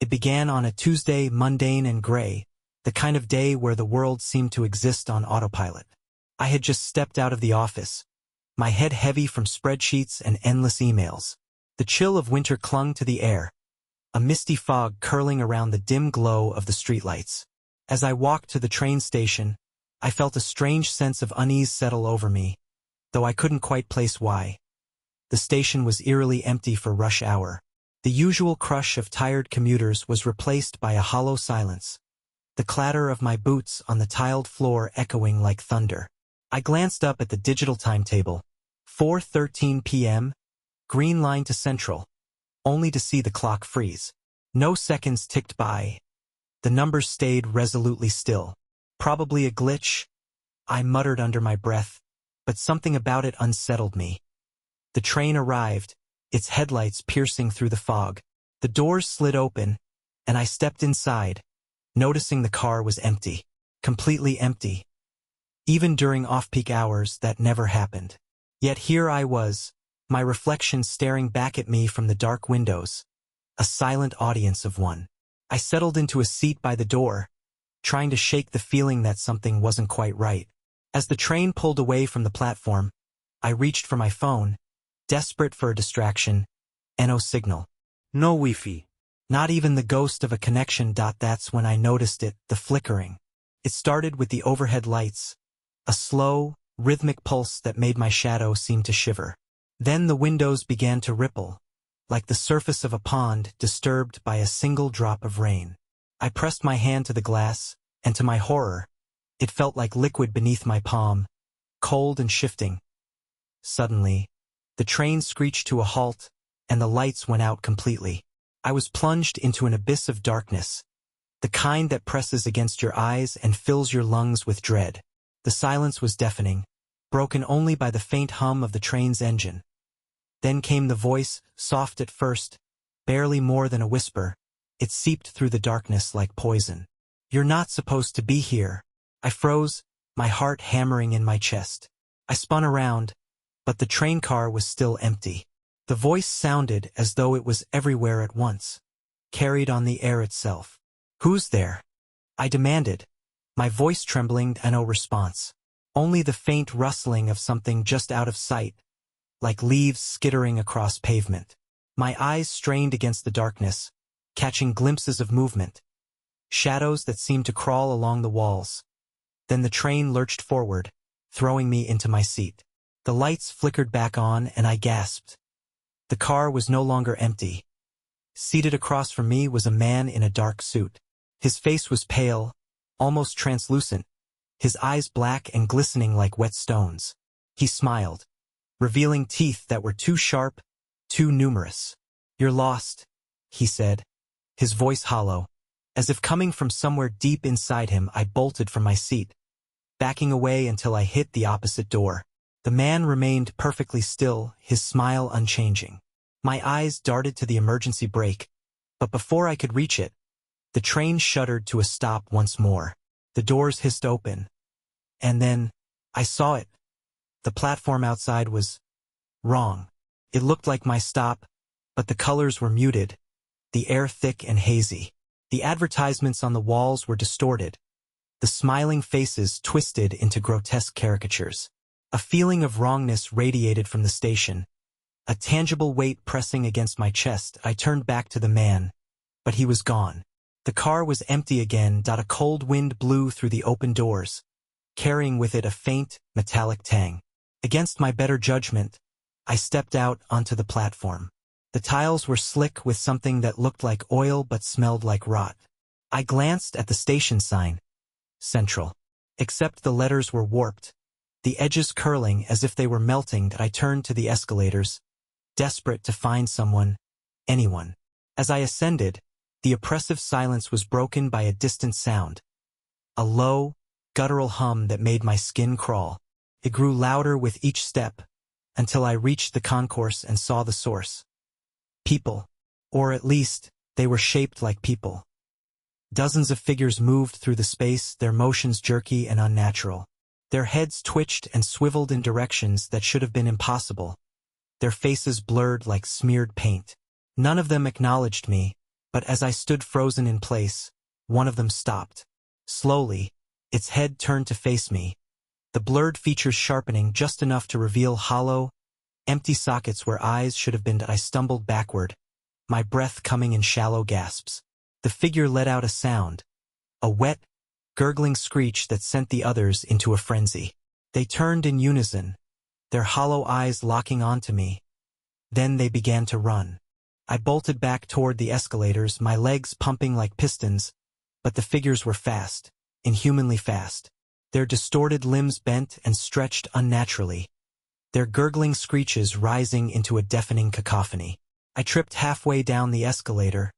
It began on a Tuesday, mundane and gray, the kind of day where the world seemed to exist on autopilot. I had just stepped out of the office, my head heavy from spreadsheets and endless emails. The chill of winter clung to the air, a misty fog curling around the dim glow of the streetlights. As I walked to the train station, I felt a strange sense of unease settle over me, though I couldn't quite place why. The station was eerily empty for rush hour. The usual crush of tired commuters was replaced by a hollow silence, the clatter of my boots on the tiled floor echoing like thunder. I glanced up at the digital timetable. 4:13 p.m., green line to Central, only to see the clock freeze. No seconds ticked by. The numbers stayed resolutely still. Probably a glitch, I muttered under my breath, but something about it unsettled me. The train arrived, its headlights piercing through the fog. The doors slid open, and I stepped inside, noticing the car was empty. Completely empty. Even during off-peak hours, that never happened. Yet here I was, my reflection staring back at me from the dark windows, a silent audience of one. I settled into a seat by the door, trying to shake the feeling that something wasn't quite right. As the train pulled away from the platform, I reached for my phone, desperate for a distraction. No signal. No Wi-Fi. Not even the ghost of a connection. That's when I noticed it, the flickering. It started with the overhead lights, a slow, rhythmic pulse that made my shadow seem to shiver. Then the windows began to ripple, like the surface of a pond disturbed by a single drop of rain. I pressed my hand to the glass, and to my horror, it felt like liquid beneath my palm, cold and shifting. Suddenly, the train screeched to a halt, and the lights went out completely. I was plunged into an abyss of darkness, the kind that presses against your eyes and fills your lungs with dread. The silence was deafening, broken only by the faint hum of the train's engine. Then came the voice, soft at first, barely more than a whisper. It seeped through the darkness like poison. "You're not supposed to be here." I froze, my heart hammering in my chest. I spun around, but the train car was still empty. The voice sounded as though it was everywhere at once, carried on the air itself. "Who's there?" I demanded, my voice trembling. No response. Only the faint rustling of something just out of sight, like leaves skittering across pavement. My eyes strained against the darkness, catching glimpses of movement, shadows that seemed to crawl along the walls. Then the train lurched forward, throwing me into my seat. The lights flickered back on, and I gasped. The car was no longer empty. Seated across from me was a man in a dark suit. His face was pale, almost translucent, his eyes black and glistening like wet stones. He smiled, revealing teeth that were too sharp, too numerous. "You're lost," he said, his voice hollow. As if coming from somewhere deep inside him, I bolted from my seat, backing away until I hit the opposite door. The man remained perfectly still, his smile unchanging. My eyes darted to the emergency brake, but before I could reach it, the train shuddered to a stop once more. The doors hissed open. And then, I saw it. The platform outside was wrong. It looked like my stop, but the colors were muted, the air thick and hazy. The advertisements on the walls were distorted, the smiling faces twisted into grotesque caricatures. A feeling of wrongness radiated from the station, a tangible weight pressing against my chest. I turned back to the man, but he was gone. The car was empty again. A cold wind blew through the open doors, carrying with it a faint, metallic tang. Against my better judgment, I stepped out onto the platform. The tiles were slick with something that looked like oil but smelled like rot. I glanced at the station sign, Central. Except the letters were warped, the edges curling as if they were melting. I turned to the escalators, desperate to find someone, anyone. As I ascended, the oppressive silence was broken by a distant sound, a low, guttural hum that made my skin crawl. It grew louder with each step, until I reached the concourse and saw the source. People. Or at least, they were shaped like people. Dozens of figures moved through the space, their motions jerky and unnatural. Their heads twitched and swiveled in directions that should have been impossible, their faces blurred like smeared paint. None of them acknowledged me, But as I stood frozen in place, one of them stopped. Slowly, its head turned to face me, the blurred features sharpening just enough to reveal hollow, empty sockets where eyes should have been. I stumbled backward, my breath coming in shallow gasps. The figure let out a sound, a wet, gurgling screech that sent the others into a frenzy. They turned in unison, their hollow eyes locking onto me. Then they began to run. I bolted back toward the escalators, my legs pumping like pistons, but the figures were fast, inhumanly fast. Their distorted limbs bent and stretched unnaturally, their gurgling screeches rising into a deafening cacophony. I tripped halfway down the escalator,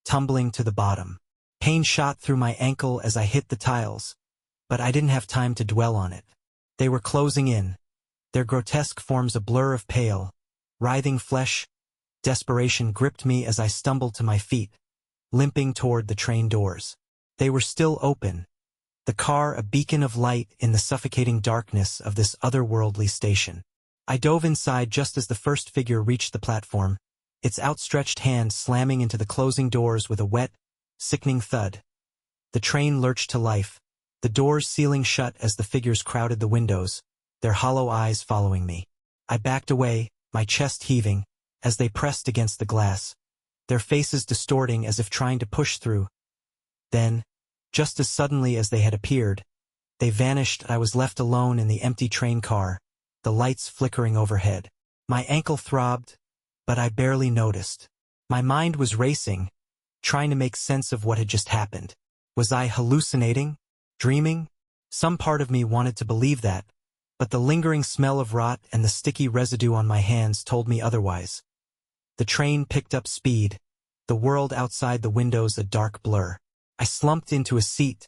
tumbling to the bottom. Pain shot through my ankle as I hit the tiles, but I didn't have time to dwell on it. They were closing in, their grotesque forms a blur of pale, writhing flesh. Desperation gripped me as I stumbled to my feet, limping toward the train doors. They were still open, the car a beacon of light in the suffocating darkness of this otherworldly station. I dove inside just as the first figure reached the platform, its outstretched hand slamming into the closing doors with a wet, sickening thud. The train lurched to life, the doors sealing shut as the figures crowded the windows, their hollow eyes following me. I backed away, my chest heaving, as they pressed against the glass, their faces distorting as if trying to push through. Then, just as suddenly as they had appeared, they vanished. I was left alone in the empty train car, the lights flickering overhead. My ankle throbbed, but I barely noticed. My mind was racing, trying to make sense of what had just happened. Was I hallucinating? Dreaming? Some part of me wanted to believe that, but the lingering smell of rot and the sticky residue on my hands told me otherwise. The train picked up speed, the world outside the windows a dark blur. I slumped into a seat,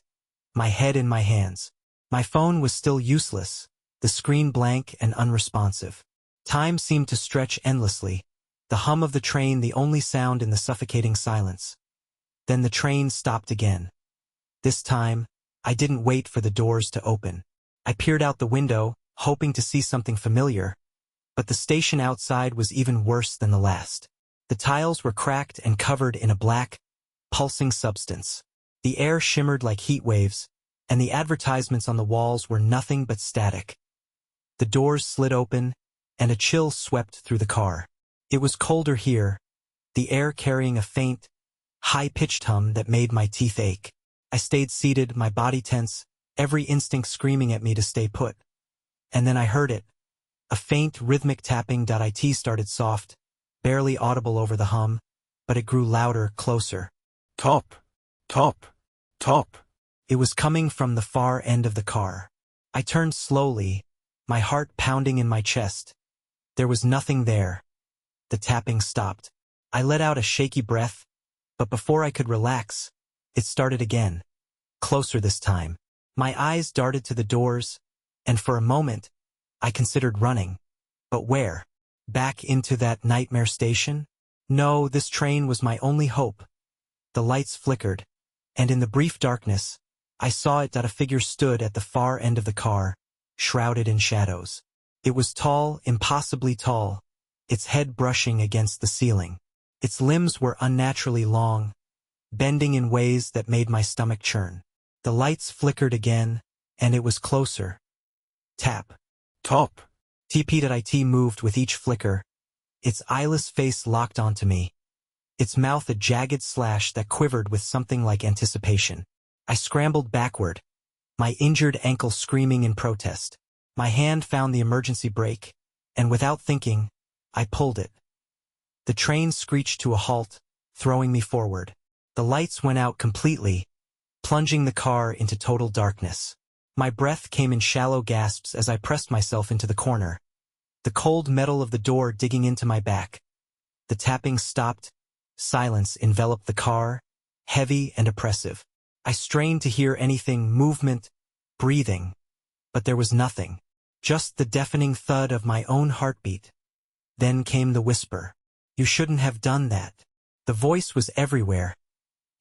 my head in my hands. My phone was still useless, the screen blank and unresponsive. Time seemed to stretch endlessly, the hum of the train the only sound in the suffocating silence. Then the train stopped again. This time, I didn't wait for the doors to open. I peered out the window, hoping to see something familiar, but the station outside was even worse than the last. The tiles were cracked and covered in a black, pulsing substance. The air shimmered like heat waves, and the advertisements on the walls were nothing but static. The doors slid open, and a chill swept through the car. It was colder here, the air carrying a faint, high-pitched hum that made my teeth ache. I stayed seated, my body tense, every instinct screaming at me to stay put. And then I heard it. A faint, rhythmic tapping. It started soft, barely audible over the hum, but it grew louder, closer. Top, top, top. It was coming from the far end of the car. I turned slowly, my heart pounding in my chest. There was nothing there. The tapping stopped. I let out a shaky breath, but before I could relax, it started again. Closer this time. My eyes darted to the doors, and for a moment, I considered running. But where? Back into that nightmare station? No, this train was my only hope. The lights flickered, and in the brief darkness, I saw it that a figure stood at the far end of the car, shrouded in shadows. It was tall, impossibly tall, its head brushing against the ceiling. Its limbs were unnaturally long, bending in ways that made my stomach churn. The lights flickered again, and it was closer. Tap. Top. TP.IT moved with each flicker, its eyeless face locked onto me, its mouth a jagged slash that quivered with something like anticipation. I scrambled backward, my injured ankle screaming in protest. My hand found the emergency brake, and without thinking, I pulled it. The train screeched to a halt, throwing me forward. The lights went out completely, plunging the car into total darkness. My breath came in shallow gasps as I pressed myself into the corner, the cold metal of the door digging into my back. The tapping stopped, silence enveloped the car, heavy and oppressive. I strained to hear anything, movement, breathing, but there was nothing, just the deafening thud of my own heartbeat. Then came the whisper. You shouldn't have done that. The voice was everywhere,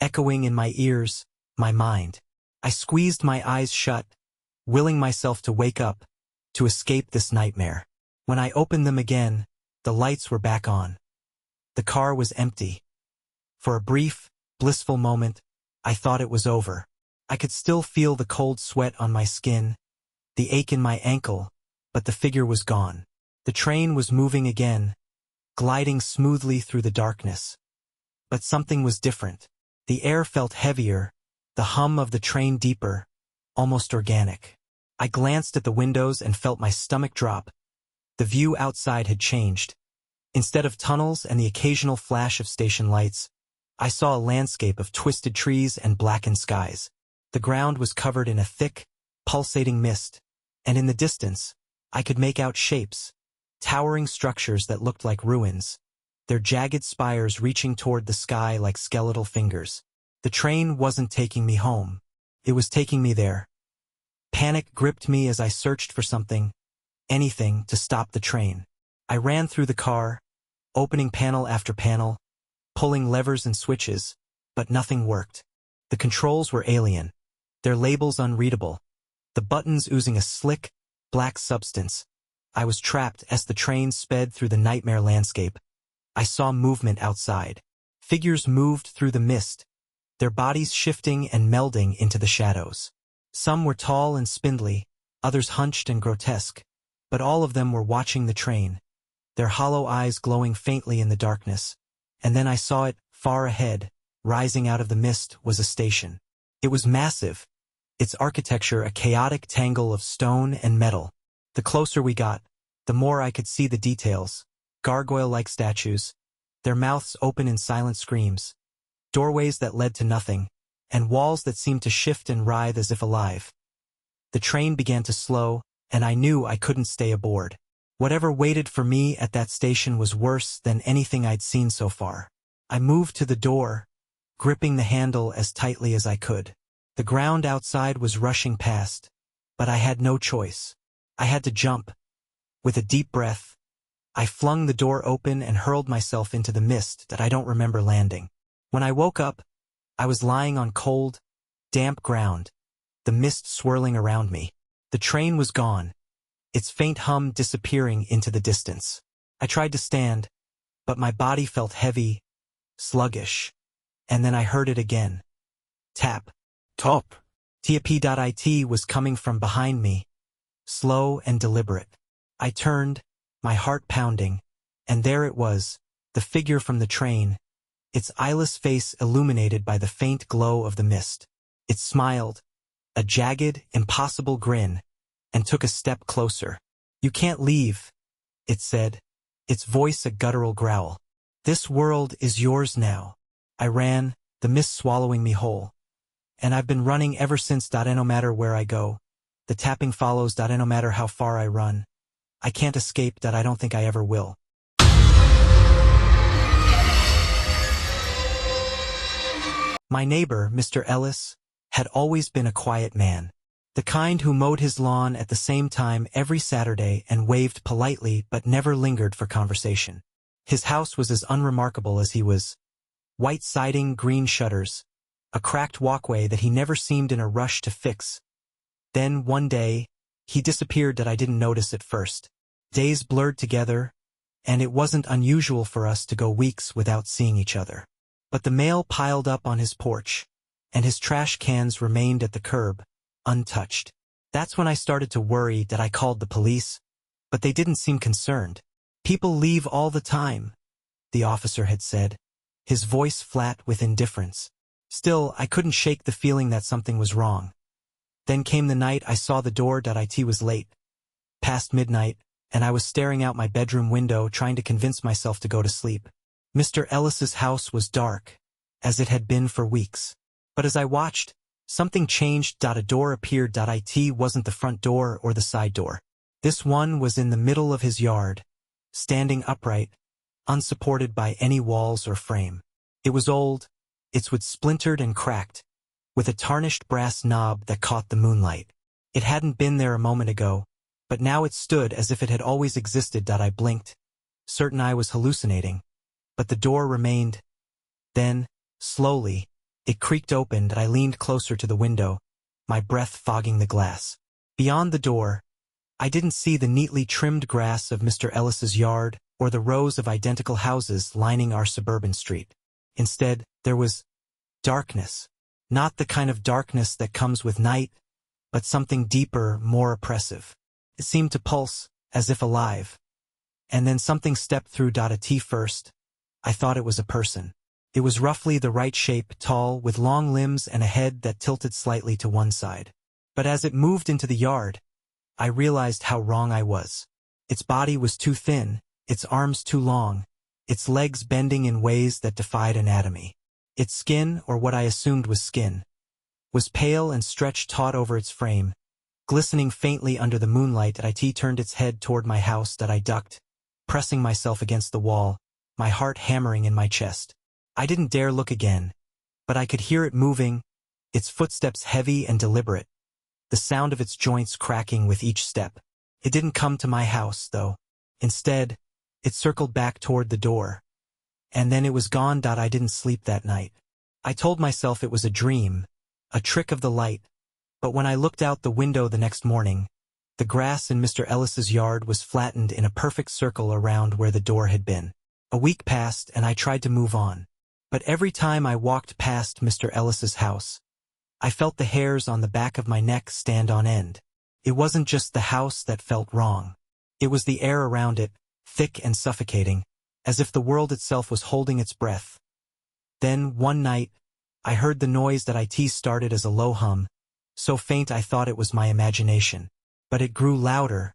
echoing in my ears, my mind. I squeezed my eyes shut, willing myself to wake up, to escape this nightmare. When I opened them again, the lights were back on. The car was empty. For a brief, blissful moment, I thought it was over. I could still feel the cold sweat on my skin, the ache in my ankle, but the figure was gone. The train was moving again, gliding smoothly through the darkness. But something was different. The air felt heavier, the hum of the train deeper, almost organic. I glanced at the windows and felt my stomach drop. The view outside had changed. Instead of tunnels and the occasional flash of station lights, I saw a landscape of twisted trees and blackened skies. The ground was covered in a thick, pulsating mist, and in the distance, I could make out shapes, towering structures that looked like ruins, their jagged spires reaching toward the sky like skeletal fingers. The train wasn't taking me home. It was taking me there. Panic gripped me as I searched for something, anything, to stop the train. I ran through the car, opening panel after panel, pulling levers and switches, but nothing worked. The controls were alien, their labels unreadable, the buttons oozing a slick, black substance. I was trapped as the train sped through the nightmare landscape. I saw movement outside. Figures moved through the mist, their bodies shifting and melding into the shadows. Some were tall and spindly, others hunched and grotesque, but all of them were watching the train, their hollow eyes glowing faintly in the darkness. And then I saw it, far ahead, rising out of the mist, was a station. It was massive, its architecture a chaotic tangle of stone and metal. The closer we got, the more I could see the details, gargoyle-like statues, their mouths open in silent screams, doorways that led to nothing, and walls that seemed to shift and writhe as if alive. The train began to slow, and I knew I couldn't stay aboard. Whatever waited for me at that station was worse than anything I'd seen so far. I moved to the door, gripping the handle as tightly as I could. The ground outside was rushing past, but I had no choice. I had to jump. With a deep breath, I flung the door open and hurled myself into the mist that I don't remember landing. When I woke up, I was lying on cold, damp ground, the mist swirling around me. The train was gone, its faint hum disappearing into the distance. I tried to stand, but my body felt heavy, sluggish, and then I heard it again. Tap. Top. Tap.it was coming from behind me, slow and deliberate. I turned, my heart pounding, and there it was, the figure from the train, its eyeless face illuminated by the faint glow of the mist. It smiled, a jagged, impossible grin, and took a step closer. "You can't leave," it said, its voice a guttural growl. "This world is yours now." I ran, the mist swallowing me whole. And I've been running ever since. No matter where I go, the tapping follows. No matter how far I run, I can't escape. I don't think I ever will. My neighbor, Mr. Ellis, had always been a quiet man, the kind who mowed his lawn at the same time every Saturday and waved politely but never lingered for conversation. His house was as unremarkable as he was. White siding, green shutters, a cracked walkway that he never seemed in a rush to fix. Then, one day, he disappeared that I didn't notice at first. Days blurred together, and it wasn't unusual for us to go weeks without seeing each other. But the mail piled up on his porch, and his trash cans remained at the curb, untouched. That's when I started to worry. I called the police, but they didn't seem concerned. "People leave all the time," the officer had said, his voice flat with indifference. Still, I couldn't shake the feeling that something was wrong. Then came the night I saw the door.it was late, past midnight, and I was staring out my bedroom window trying to convince myself to go to sleep. Mr. Ellis's house was dark, as it had been for weeks. But as I watched, something changed. A door appeared.it wasn't the front door or the side door. This one was in the middle of his yard, standing upright, unsupported by any walls or frame. It was old, its wood splintered and cracked, with a tarnished brass knob that caught the moonlight. It hadn't been there a moment ago, but now it stood as if it had always existed. I blinked, certain I was hallucinating, but the door remained. Then, slowly, it creaked open. I leaned closer to the window, my breath fogging the glass. Beyond the door, I didn't see the neatly trimmed grass of Mr. Ellis's yard or the rows of identical houses lining our suburban street. Instead, there was darkness. Not the kind of darkness that comes with night, but something deeper, more oppressive. It seemed to pulse, as if alive. And then something stepped through. At first, I thought it was a person. It was roughly the right shape, tall, with long limbs and a head that tilted slightly to one side. But as it moved into the yard, I realized how wrong I was. Its body was too thin, its arms too long, its legs bending in ways that defied anatomy. Its skin, or what I assumed was skin, was pale and stretched taut over its frame, glistening faintly under the moonlight. It turned its head toward my house. I ducked, pressing myself against the wall, my heart hammering in my chest. I didn't dare look again, but I could hear it moving, its footsteps heavy and deliberate, the sound of its joints cracking with each step. It didn't come to my house, though. Instead, it circled back toward the door. And then it was gone. I didn't sleep that night. I told myself it was a dream, a trick of the light, but when I looked out the window the next morning, the grass in Mr. Ellis's yard was flattened in a perfect circle around where the door had been. A week passed and I tried to move on. But every time I walked past Mr. Ellis's house, I felt the hairs on the back of my neck stand on end. It wasn't just the house that felt wrong. It was the air around it, thick and suffocating, as if the world itself was holding its breath. Then, one night, I heard the noise that started as a low hum, so faint I thought it was my imagination. But it grew louder,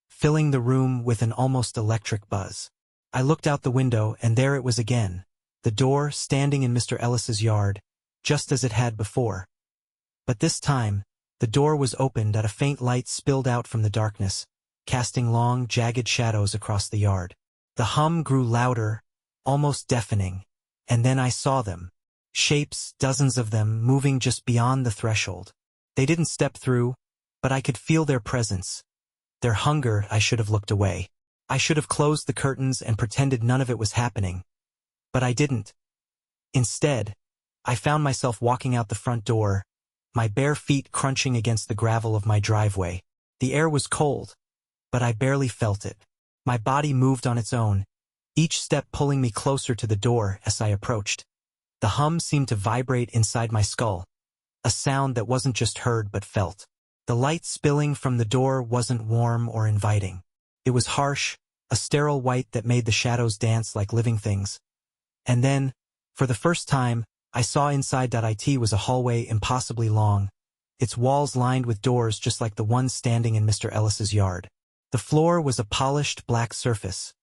filling the room with an almost electric buzz. I looked out the window, and there it was again, the door standing in Mr. Ellis's yard, just as it had before. But this time, the door was opened and a faint light spilled out from the darkness, casting long, jagged shadows across the yard. The hum grew louder, almost deafening, and then I saw them. Shapes, dozens of them, moving just beyond the threshold. They didn't step through, but I could feel their presence. Their hunger. I should have looked away. I should have closed the curtains and pretended none of it was happening. But I didn't. Instead, I found myself walking out the front door, my bare feet crunching against the gravel of my driveway. The air was cold, but I barely felt it. My body moved on its own, each step pulling me closer to the door as I approached. The hum seemed to vibrate inside my skull, a sound that wasn't just heard but felt. The light spilling from the door wasn't warm or inviting. It was harsh, a sterile white that made the shadows dance like living things. And then, for the first time, I saw inside. It was a hallway impossibly long, its walls lined with doors just like the one standing in Mr. Ellis's yard. The floor was a polished black surface,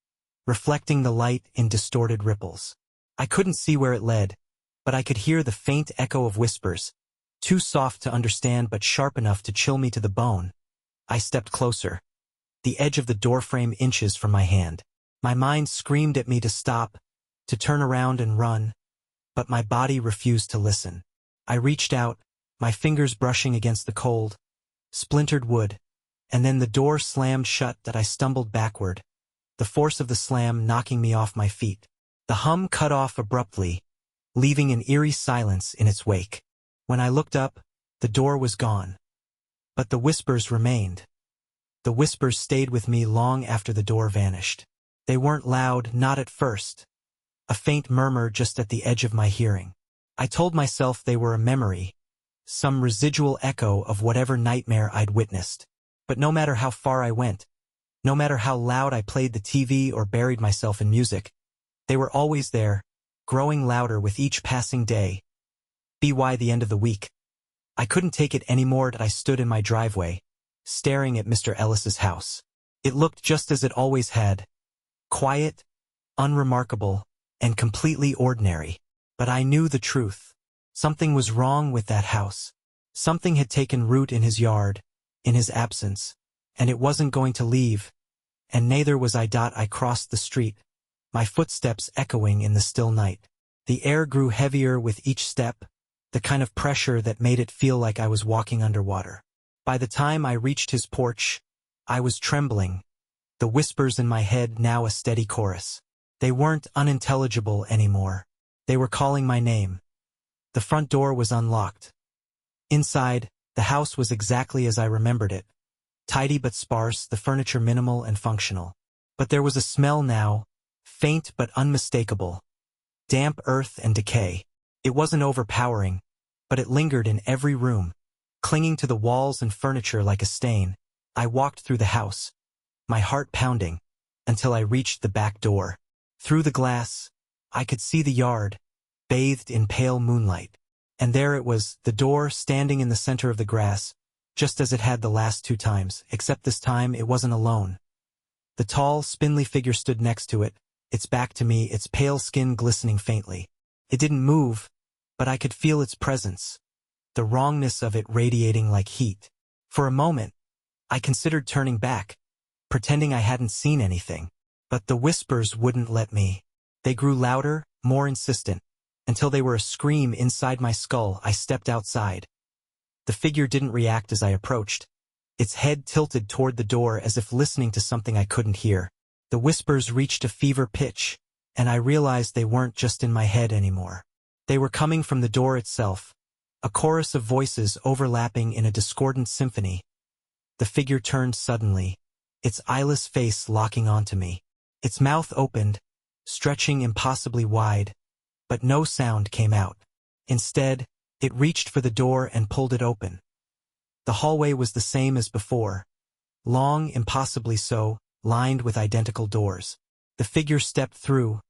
reflecting the light in distorted ripples. I couldn't see where it led, but I could hear the faint echo of whispers, too soft to understand but sharp enough to chill me to the bone. I stepped closer, the edge of the doorframe inches from my hand. My mind screamed at me to stop, to turn around and run, but my body refused to listen. I reached out, my fingers brushing against the cold, splintered wood, and then the door slammed shut. I stumbled backward, the force of the slam knocking me off my feet. The hum cut off abruptly, leaving an eerie silence in its wake. When I looked up, the door was gone. But the whispers remained. The whispers stayed with me long after the door vanished. They weren't loud, not at first. A faint murmur just at the edge of my hearing. I told myself they were a memory, some residual echo of whatever nightmare I'd witnessed. But no matter how far I went, no matter how loud I played the TV or buried myself in music, they were always there, growing louder with each passing day. By the end of the week, I couldn't take it anymore. I stood in my driveway, staring at Mr. Ellis's house. It looked just as it always had, quiet, unremarkable, and completely ordinary. But I knew the truth. Something was wrong with that house. Something had taken root in his yard, in his absence, and it wasn't going to leave, and neither was I. I crossed the street, my footsteps echoing in the still night. The air grew heavier with each step, the kind of pressure that made it feel like I was walking underwater. By the time I reached his porch, I was trembling, the whispers in my head now a steady chorus. They weren't unintelligible anymore. They were calling my name. The front door was unlocked. Inside, the house was exactly as I remembered it. Tidy but sparse, the furniture minimal and functional. But there was a smell now, faint but unmistakable. damp earth and decay. It wasn't overpowering, but it lingered in every room, clinging to the walls and furniture like a stain. I walked through the house, my heart pounding, until I reached the back door. Through the glass, I could see the yard, bathed in pale moonlight. And there it was, the door standing in the center of the grass, just as it had the last 2 times, except this time it wasn't alone. The tall, spindly figure stood next to it, its back to me, its pale skin glistening faintly. It didn't move, but I could feel its presence, the wrongness of it radiating like heat. For a moment, I considered turning back, pretending I hadn't seen anything. But the whispers wouldn't let me. They grew louder, more insistent, until they were a scream inside my skull. I stepped outside. The figure didn't react as I approached, its head tilted toward the door as if listening to something I couldn't hear. The whispers reached a fever pitch, and I realized they weren't just in my head anymore. They were coming from the door itself, a chorus of voices overlapping in a discordant symphony. The figure turned suddenly, its eyeless face locking onto me. Its mouth opened, stretching impossibly wide, but no sound came out. Instead, it reached for the door and pulled it open. The hallway was the same as before, long, impossibly so, lined with identical doors. The figure stepped through,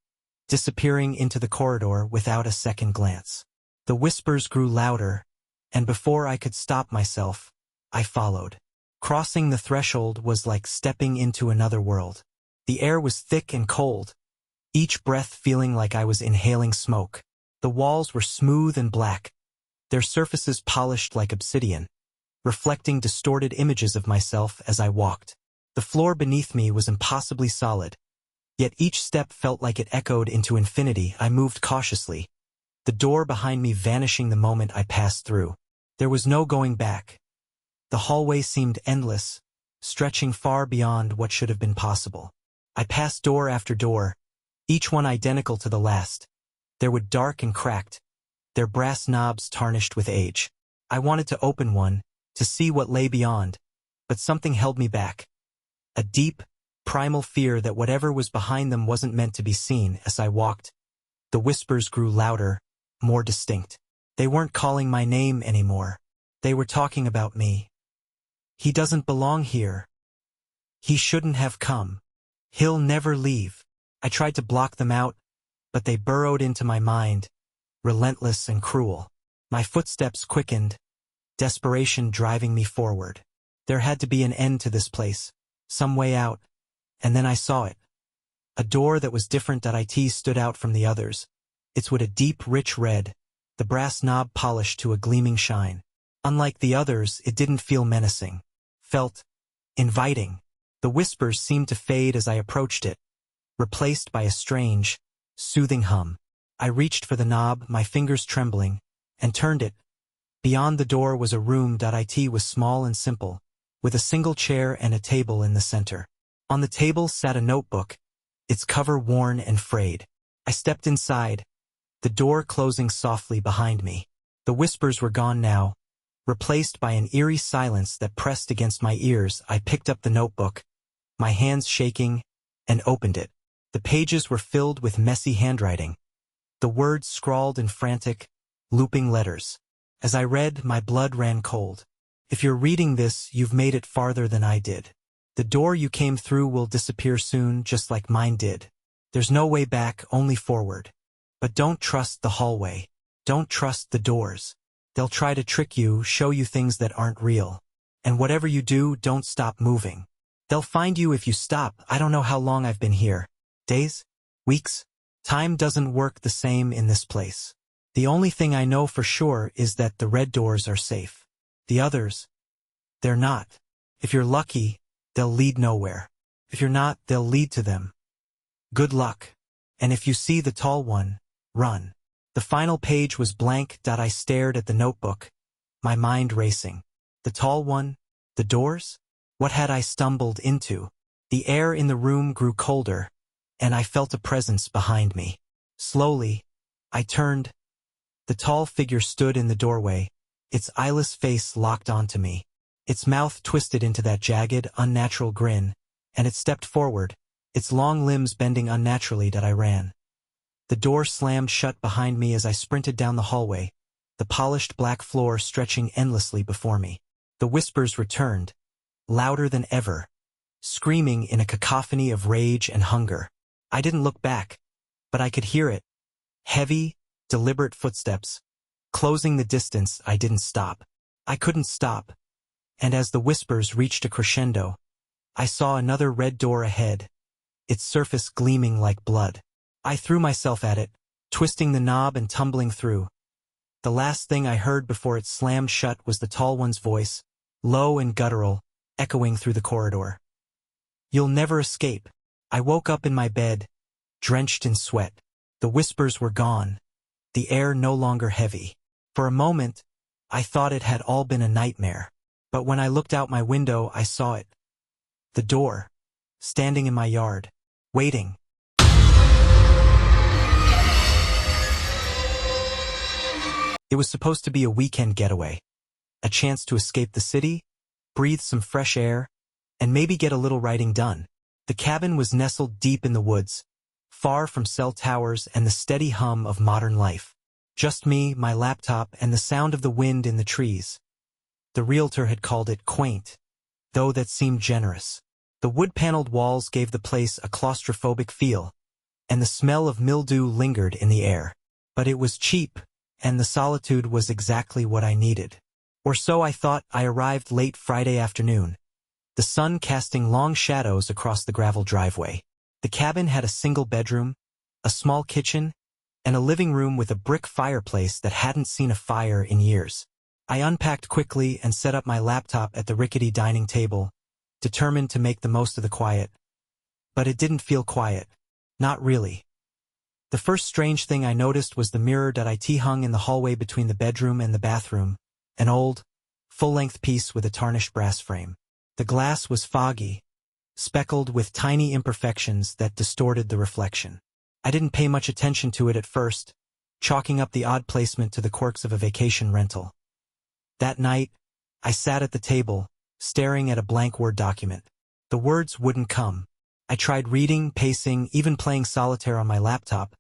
disappearing into the corridor without a second glance. The whispers grew louder, and before I could stop myself, I followed. Crossing the threshold was like stepping into another world. The air was thick and cold, each breath feeling like I was inhaling smoke. The walls were smooth and black, their surfaces polished like obsidian, reflecting distorted images of myself as I walked. The floor beneath me was impossibly solid, yet each step felt like it echoed into infinity. I moved cautiously, the door behind me vanishing the moment I passed through. There was no going back. The hallway seemed endless, stretching far beyond what should have been possible. I passed door after door, each one identical to the last. They were dark and cracked, their brass knobs tarnished with age. I wanted to open one, to see what lay beyond, but something held me back. A deep, primal fear that whatever was behind them wasn't meant to be seen. As I walked, the whispers grew louder, more distinct. They weren't calling my name anymore. They were talking about me. He doesn't belong here. He shouldn't have come. He'll never leave. I tried to block them out, but they burrowed into my mind, relentless and cruel. My footsteps quickened, desperation driving me forward. There had to be an end to this place, some way out, and then I saw it. A door that was different. It stood out from the others. It's with a deep, rich red, the brass knob polished to a gleaming shine. Unlike the others, it didn't feel menacing. Felt inviting. The whispers seemed to fade as I approached it, replaced by a strange, soothing hum. I reached for the knob, my fingers trembling, and turned it. Beyond the door was a room. It was small and simple, with a single chair and a table in the center. On the table sat a notebook, its cover worn and frayed. I stepped inside, the door closing softly behind me. The whispers were gone now, replaced by an eerie silence that pressed against my ears. I picked up the notebook, my hands shaking, and opened it. The pages were filled with messy handwriting, the words scrawled in frantic, looping letters. As I read, my blood ran cold. If you're reading this, you've made it farther than I did. The door you came through will disappear soon, just like mine did. There's no way back, only forward. But don't trust the hallway. Don't trust the doors. They'll try to trick you, show you things that aren't real. And whatever you do, don't stop moving. They'll find you if you stop. I don't know how long I've been here. Days? Weeks? Time doesn't work the same in this place. The only thing I know for sure is that the red doors are safe. The others, they're not. If you're lucky, they'll lead nowhere. If you're not, they'll lead to them. Good luck. And if you see the tall one, run. The final page was blank. I stared at the notebook, my mind racing. The tall one? The doors? What had I stumbled into? The air in the room grew colder, and I felt a presence behind me. Slowly, I turned. The tall figure stood in the doorway, its eyeless face locked onto me. Its mouth twisted into that jagged, unnatural grin, and it stepped forward, its long limbs bending unnaturally. I ran. The door slammed shut behind me as I sprinted down the hallway, the polished black floor stretching endlessly before me. The whispers returned, louder than ever, screaming in a cacophony of rage and hunger. I didn't look back, but I could hear it. Heavy, deliberate footsteps. Closing the distance, I didn't stop. I couldn't stop. And as the whispers reached a crescendo, I saw another red door ahead, its surface gleaming like blood. I threw myself at it, twisting the knob and tumbling through. The last thing I heard before it slammed shut was the tall one's voice, low and guttural, echoing through the corridor. "You'll never escape." I woke up in my bed, drenched in sweat. The whispers were gone, the air no longer heavy. For a moment, I thought it had all been a nightmare. But when I looked out my window, I saw it. The door, standing in my yard, waiting. It was supposed to be a weekend getaway, a chance to escape the city, breathe some fresh air, and maybe get a little writing done. The cabin was nestled deep in the woods, far from cell towers and the steady hum of modern life. Just me, my laptop, and the sound of the wind in the trees. The realtor had called it quaint, though that seemed generous. The wood-paneled walls gave the place a claustrophobic feel, and the smell of mildew lingered in the air. But it was cheap, and the solitude was exactly what I needed. Or so I thought. I arrived late Friday afternoon, the sun casting long shadows across the gravel driveway. The cabin had a single bedroom, a small kitchen, and a living room with a brick fireplace that hadn't seen a fire in years. I unpacked quickly and set up my laptop at the rickety dining table, determined to make the most of the quiet. But it didn't feel quiet. Not really. The first strange thing I noticed was the mirror.it hung in the hallway between the bedroom and the bathroom, an old, full-length piece with a tarnished brass frame. The glass was foggy, speckled with tiny imperfections that distorted the reflection. I didn't pay much attention to it at first, chalking up the odd placement to the quirks of a vacation rental. That night, I sat at the table, staring at a blank Word document. The words wouldn't come. I tried reading, pacing, even playing solitaire on my laptop,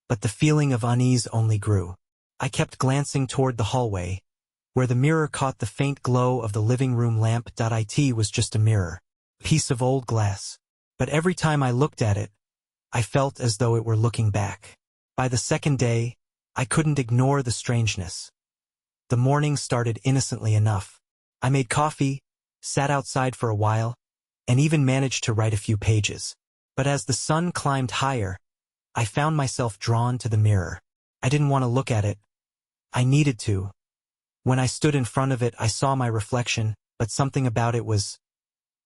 but the feeling of unease only grew. I kept glancing toward the hallway, where the mirror caught the faint glow of the living room lamp. It was just a mirror, a piece of old glass. But every time I looked at it, I felt as though it were looking back. By the second day, I couldn't ignore the strangeness. The morning started innocently enough. I made coffee, sat outside for a while, and even managed to write a few pages. But as the sun climbed higher, I found myself drawn to the mirror. I didn't want to look at it. I needed to. When I stood in front of it, I saw my reflection, but something about it was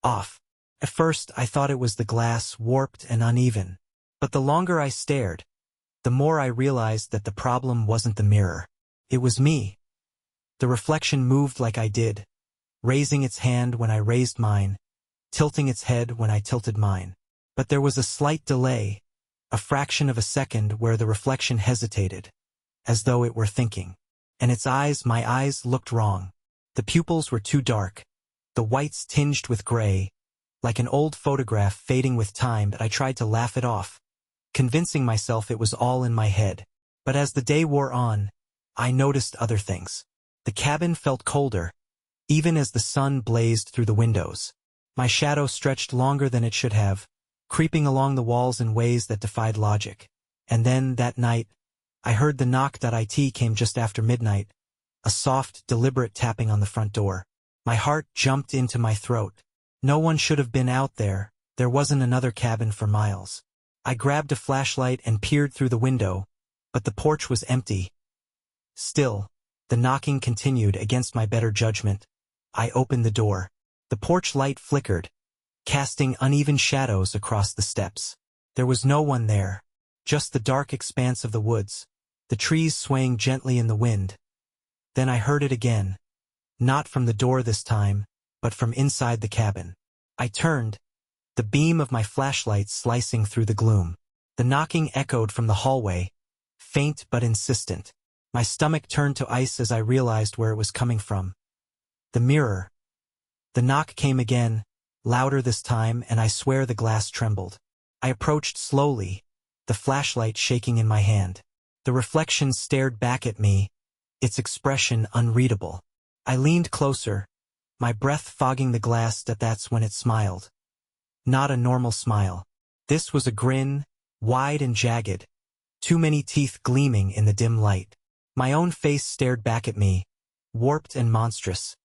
off. At first, I thought it was the glass, warped and uneven. But the longer I stared, the more I realized that the problem wasn't the mirror. It was me. The reflection moved like I did, raising its hand when I raised mine, tilting its head when I tilted mine. But there was a slight delay, a fraction of a second where the reflection hesitated, as though it were thinking. And its eyes, my eyes, looked wrong. The pupils were too dark, the whites tinged with gray, like an old photograph fading with time. But I tried to laugh it off, convincing myself it was all in my head. But as the day wore on, I noticed other things. The cabin felt colder, even as the sun blazed through the windows. My shadow stretched longer than it should have, creeping along the walls in ways that defied logic. And then, that night, I heard the knock.it came just after midnight, a soft, deliberate tapping on the front door. My heart jumped into my throat. No one should have been out there. There wasn't another cabin for miles. I grabbed a flashlight and peered through the window, but the porch was empty. Still, the knocking continued against my better judgment. I opened the door. The porch light flickered, casting uneven shadows across the steps. There was no one there, just the dark expanse of the woods, the trees swaying gently in the wind. Then I heard it again, not from the door this time, but from inside the cabin. I turned, the beam of my flashlight slicing through the gloom. The knocking echoed from the hallway, faint but insistent. My stomach turned to ice as I realized where it was coming from. The mirror. The knock came again, louder this time, and I swear the glass trembled. I approached slowly, the flashlight shaking in my hand. The reflection stared back at me, its expression unreadable. I leaned closer, my breath fogging the glass. That's when it smiled. Not a normal smile. This was a grin, wide and jagged, too many teeth gleaming in the dim light. My own face stared back at me, warped and monstrous.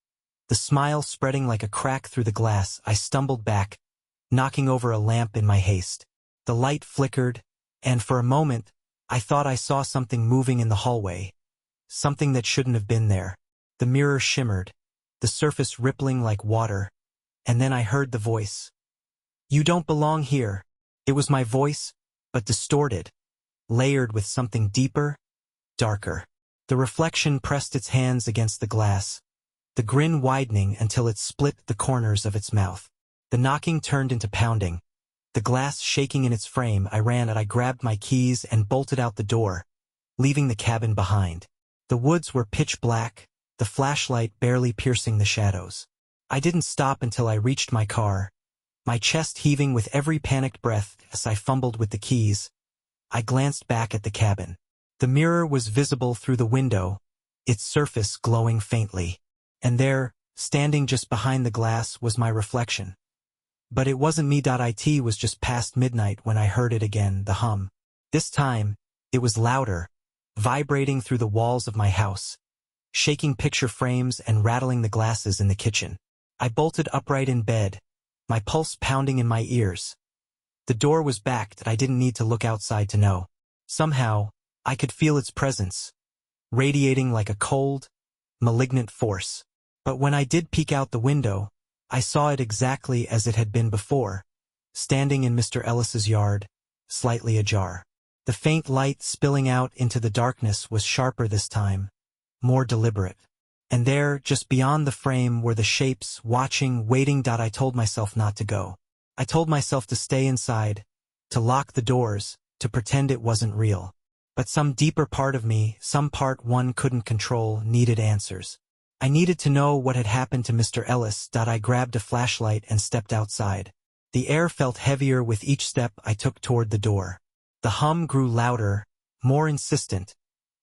The smile spreading like a crack through the glass. I stumbled back, knocking over a lamp in my haste. The light flickered, and for a moment, I thought I saw something moving in the hallway. Something that shouldn't have been there. The mirror shimmered, the surface rippling like water, and then I heard the voice. "You don't belong here." It was my voice, but distorted, layered with something deeper, darker. The reflection pressed its hands against the glass, the grin widening until it split the corners of its mouth. The knocking turned into pounding, the glass shaking in its frame. I grabbed my keys and bolted out the door, leaving the cabin behind. The woods were pitch black, the flashlight barely piercing the shadows. I didn't stop until I reached my car, my chest heaving with every panicked breath as I fumbled with the keys. I glanced back at the cabin. The mirror was visible through the window, its surface glowing faintly. And there, standing just behind the glass, was my reflection. But it wasn't me. It was just past midnight when I heard it again, the hum. This time, it was louder, vibrating through the walls of my house, shaking picture frames and rattling the glasses in the kitchen. I bolted upright in bed, my pulse pounding in my ears. The door was backed. I didn't need to look outside to know. Somehow, I could feel its presence, radiating like a cold, malignant force. But when I did peek out the window, I saw it exactly as it had been before, standing in Mr. Ellis's yard, slightly ajar. The faint light spilling out into the darkness was sharper this time, more deliberate. And there, just beyond the frame, were the shapes, watching, waiting. I told myself not to go. I told myself to stay inside, to lock the doors, to pretend it wasn't real. But some deeper part of me, some part one couldn't control, needed answers. I needed to know what had happened to Mr. Ellis. I grabbed a flashlight and stepped outside. The air felt heavier with each step I took toward the door. The hum grew louder, more insistent,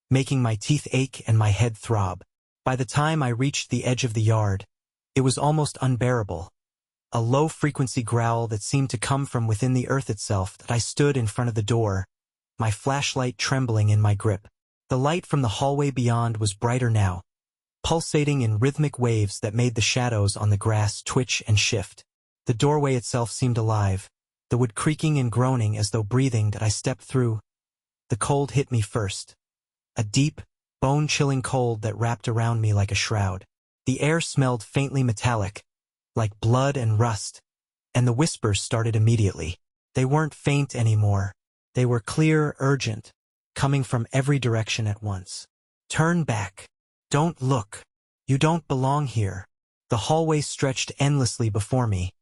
making my teeth ache and my head throb. By the time I reached the edge of the yard, it was almost unbearable. A low-frequency growl that seemed to come from within the earth itself. I stood in front of the door, my flashlight trembling in my grip. The light from the hallway beyond was brighter now, pulsating in rhythmic waves that made the shadows on the grass twitch and shift. The doorway itself seemed alive, the wood creaking and groaning as though breathing. I stepped through. The cold hit me first. A deep, bone-chilling cold that wrapped around me like a shroud. The air smelled faintly metallic, like blood and rust, and the whispers started immediately. They weren't faint anymore. They were clear, urgent, coming from every direction at once. "Turn back. Don't look. You don't belong here." The hallway stretched endlessly before me,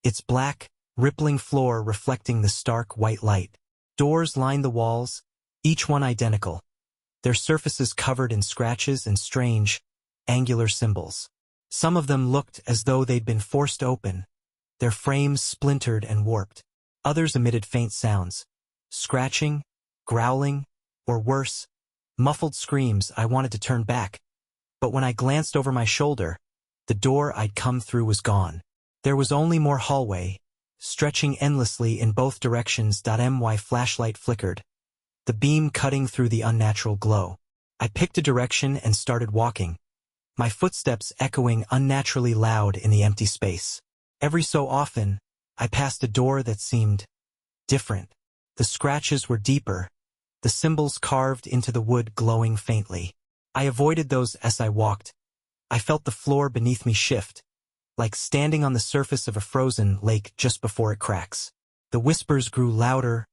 its black, rippling floor reflecting the stark white light. Doors lined the walls, each one identical, their surfaces covered in scratches and strange, angular symbols. Some of them looked as though they'd been forced open, their frames splintered and warped. Others emitted faint sounds, scratching, growling, or worse, muffled screams. I wanted to turn back, but when I glanced over my shoulder, the door I'd come through was gone. There was only more hallway, stretching endlessly in both directions. My flashlight flickered, the beam cutting through the unnatural glow. I picked a direction and started walking, my footsteps echoing unnaturally loud in the empty space. Every so often, I passed a door that seemed different. The scratches were deeper, the symbols carved into the wood glowing faintly. I avoided those as I walked. I felt the floor beneath me shift, like standing on the surface of a frozen lake just before it cracks. The whispers grew louder,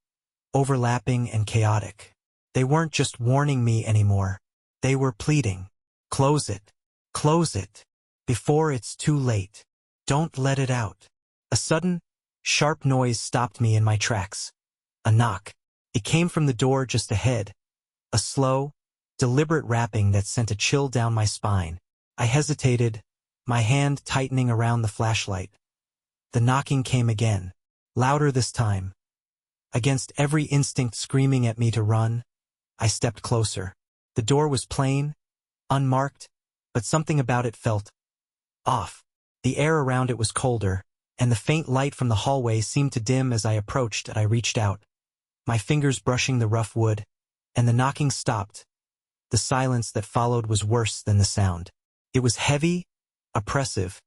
overlapping and chaotic. They weren't just warning me anymore. They were pleading. "Close it. Close it. Before it's too late. Don't let it out." A sudden, sharp noise stopped me in my tracks. A knock. It came from the door just ahead. A slow, deliberate rapping that sent a chill down my spine. I hesitated, my hand tightening around the flashlight. The knocking came again, louder this time, Against every instinct screaming at me to run, I stepped closer. The door was plain, unmarked, but something about it felt off. The air around it was colder, and the faint light from the hallway seemed to dim as I approached and I reached out, my fingers brushing the rough wood, and the knocking stopped. The silence that followed was worse than the sound. It was heavy, oppressive,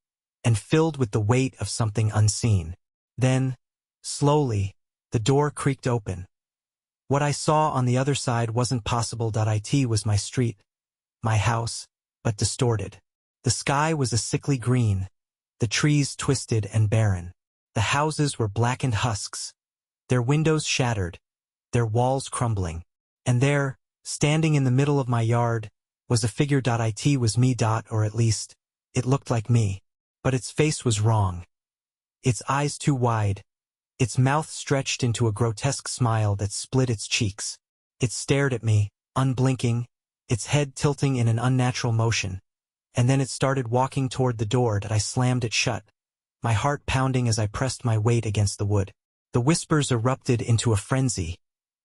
and filled with the weight of something unseen. Then, slowly, the door creaked open. What I saw on the other side wasn't possible. It was my street, my house, but distorted. The sky was a sickly green, the trees twisted and barren. The houses were blackened husks, their windows shattered, their walls crumbling. And there, standing in the middle of my yard, was a figure. It was me. Or at least, it looked like me. But its face was wrong. Its eyes too wide, its mouth stretched into a grotesque smile that split its cheeks. It stared at me, unblinking, its head tilting in an unnatural motion. And then it started walking toward the door. I slammed it shut, my heart pounding as I pressed my weight against the wood. The whispers erupted into a frenzy,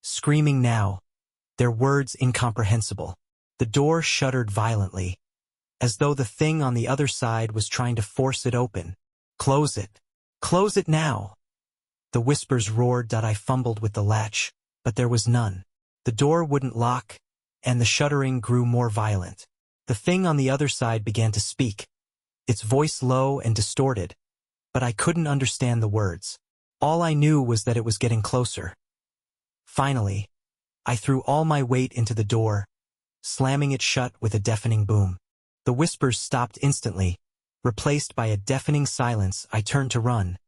screaming now, their words incomprehensible. The door shuddered violently, as though the thing on the other side was trying to force it open. Close it. Close it now. The whispers roared. I fumbled with the latch, but there was none. The door wouldn't lock, and the shuddering grew more violent. The thing on the other side began to speak, its voice low and distorted, but I couldn't understand the words. All I knew was that it was getting closer. Finally, I threw all my weight into the door, slamming it shut with a deafening boom. The whispers stopped instantly, replaced by a deafening silence. I turned to run,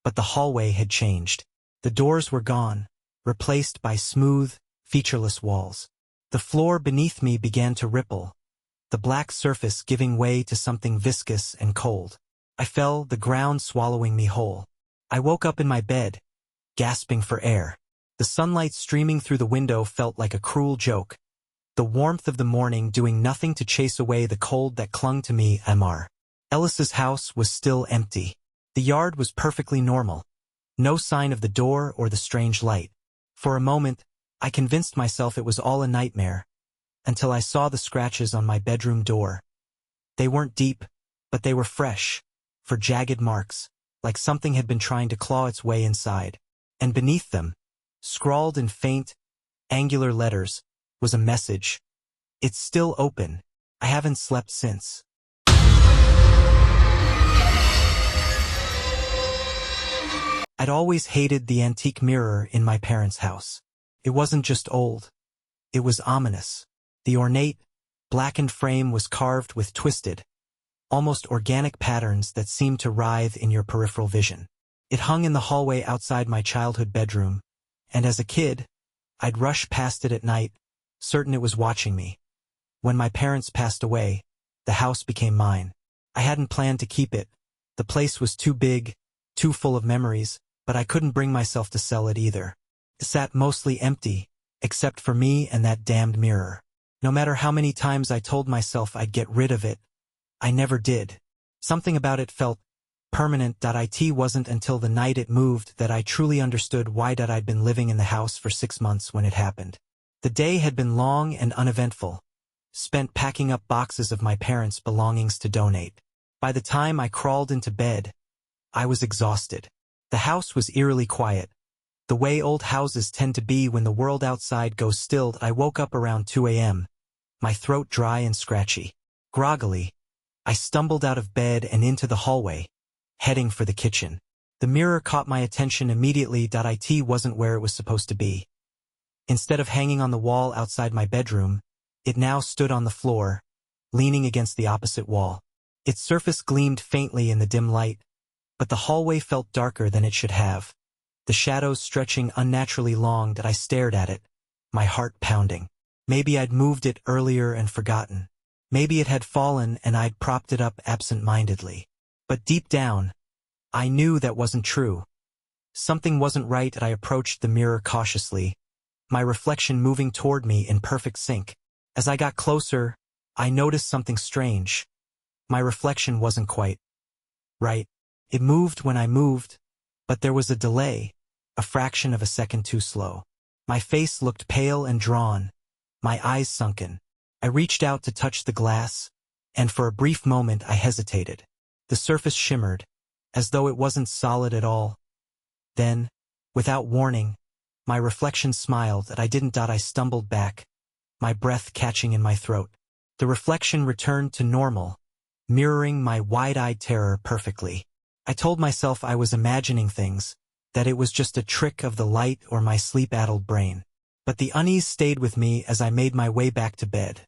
but the hallway had changed. The doors were gone, replaced by smooth, featureless walls. The floor beneath me began to ripple, the black surface giving way to something viscous and cold. I fell, the ground swallowing me whole. I woke up in my bed, gasping for air. The sunlight streaming through the window felt like a cruel joke, the warmth of the morning doing nothing to chase away the cold that clung to me. Ellis's house was still empty. The yard was perfectly normal. No sign of the door or the strange light. For a moment, I convinced myself it was all a nightmare, until I saw the scratches on my bedroom door. They weren't deep, but they were fresh, for jagged marks, like something had been trying to claw its way inside. And beneath them, scrawled in faint, angular letters, was a message. It's still open. I haven't slept since. I'd always hated the antique mirror in my parents' house. It wasn't just old. It was ominous. The ornate, blackened frame was carved with twisted, almost organic patterns that seemed to writhe in your peripheral vision. It hung in the hallway outside my childhood bedroom, and as a kid, I'd rush past it at night, certain it was watching me. When my parents passed away, the house became mine. I hadn't planned to keep it. The place was too big, too full of memories, but I couldn't bring myself to sell it either. It sat mostly empty, except for me and that damned mirror. No matter how many times I told myself I'd get rid of it, I never did. Something about it felt permanent. It wasn't until the night it moved that I truly understood why I'd been living in the house for 6 months when it happened. The day had been long and uneventful, spent packing up boxes of my parents' belongings to donate. By the time I crawled into bed, I was exhausted. The house was eerily quiet, the way old houses tend to be when the world outside goes still. I woke up around 2 a.m., my throat dry and scratchy. Groggily, I stumbled out of bed and into the hallway, heading for the kitchen. The mirror caught my attention immediately. It wasn't where it was supposed to be. Instead of hanging on the wall outside my bedroom, it now stood on the floor, leaning against the opposite wall. Its surface gleamed faintly in the dim light, but the hallway felt darker than it should have, the shadows stretching unnaturally long. I stared at it, my heart pounding. Maybe I'd moved it earlier and forgotten. Maybe it had fallen and I'd propped it up absent-mindedly. But deep down, I knew that wasn't true. Something wasn't right. I approached the mirror cautiously, my reflection moving toward me in perfect sync. As I got closer, I noticed something strange. My reflection wasn't quite right. It moved when I moved, but there was a delay, a fraction of a second too slow. My face looked pale and drawn, my eyes sunken. I reached out to touch the glass, and for a brief moment I hesitated. The surface shimmered, as though it wasn't solid at all. Then, without warning, my reflection smiled and I didn't. I stumbled back, my breath catching in my throat. The reflection returned to normal, mirroring my wide-eyed terror perfectly. I told myself I was imagining things, that it was just a trick of the light or my sleep-addled brain. But the unease stayed with me as I made my way back to bed.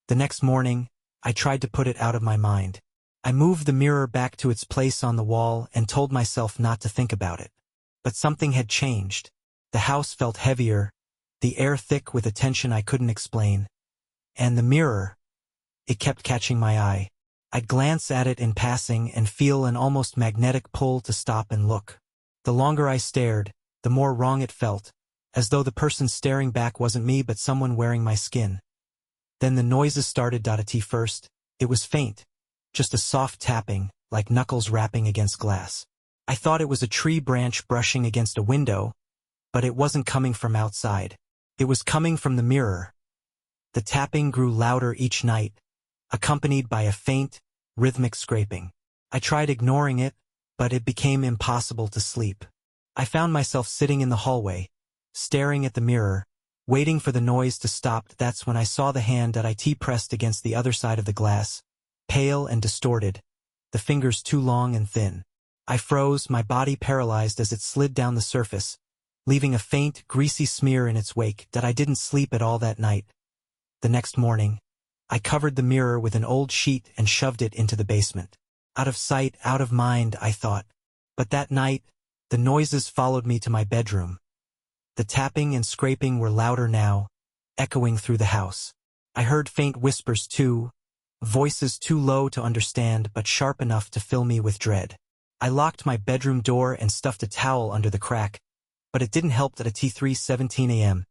The next morning, I tried to put it out of my mind. I moved the mirror back to its place on the wall and told myself not to think about it. But something had changed. The house felt heavier, the air thick with a tension I couldn't explain. And the mirror, it kept catching my eye. I'd glance at it in passing and feel an almost magnetic pull to stop and look. The longer I stared, the more wrong it felt, as though the person staring back wasn't me but someone wearing my skin. Then the noises started. At first, it was faint, just a soft tapping, like knuckles rapping against glass. I thought it was a tree branch brushing against a window, but it wasn't coming from outside. It was coming from the mirror. The tapping grew louder each night, accompanied by a faint, rhythmic scraping. I tried ignoring it, but it became impossible to sleep. I found myself sitting in the hallway, staring at the mirror, waiting for the noise to stop. That's when I saw the hand that IT pressed against the other side of the glass, pale and distorted, the fingers too long and thin. I froze, my body paralyzed as it slid down the surface, leaving a faint, greasy smear in its wake. That I didn't sleep at all that night. The next morning, I covered the mirror with an old sheet and shoved it into the basement. Out of sight, out of mind, I thought. But that night, the noises followed me to my bedroom. The tapping and scraping were louder now, echoing through the house. I heard faint whispers too, voices too low to understand but sharp enough to fill me with dread. I locked my bedroom door and stuffed a towel under the crack, but it didn't help that at 3:17 a.m.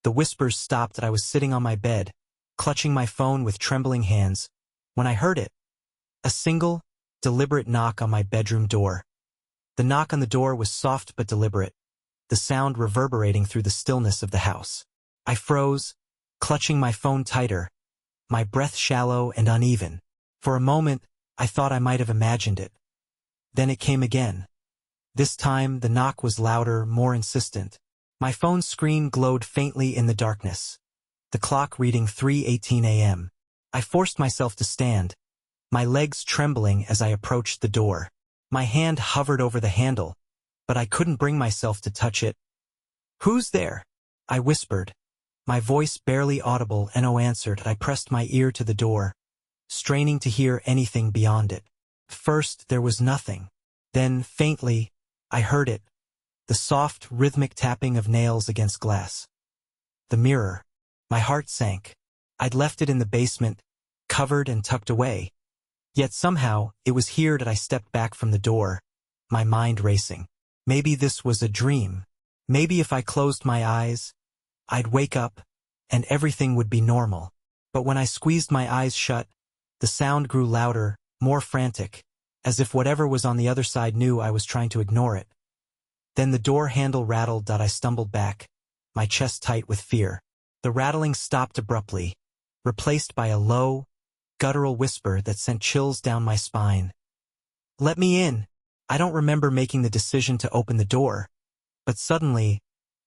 the whispers stopped. I was sitting on my bed, clutching my phone with trembling hands, when I heard it. A single, deliberate knock on my bedroom door. The knock on the door was soft but deliberate, the sound reverberating through the stillness of the house. I froze, clutching my phone tighter, my breath shallow and uneven. For a moment, I thought I might have imagined it. Then it came again. This time, the knock was louder, more insistent. My phone screen glowed faintly in the darkness, the clock reading 3:18 a.m. I forced myself to stand, my legs trembling as I approached the door. My hand hovered over the handle, but I couldn't bring myself to touch it. "Who's there?" I whispered, my voice barely audible. No answered. I pressed my ear to the door, straining to hear anything beyond it. First, there was nothing. Then, faintly, I heard it, the soft, rhythmic tapping of nails against glass. The mirror. My heart sank. I'd left it in the basement, covered and tucked away. Yet somehow, it was here that I stepped back from the door, my mind racing. Maybe this was a dream. Maybe if I closed my eyes, I'd wake up, and everything would be normal. But when I squeezed my eyes shut, the sound grew louder, more frantic, as if whatever was on the other side knew I was trying to ignore it. Then the door handle rattled. I stumbled back, my chest tight with fear. The rattling stopped abruptly, replaced by a low, guttural whisper that sent chills down my spine. "Let me in." I don't remember making the decision to open the door, but suddenly,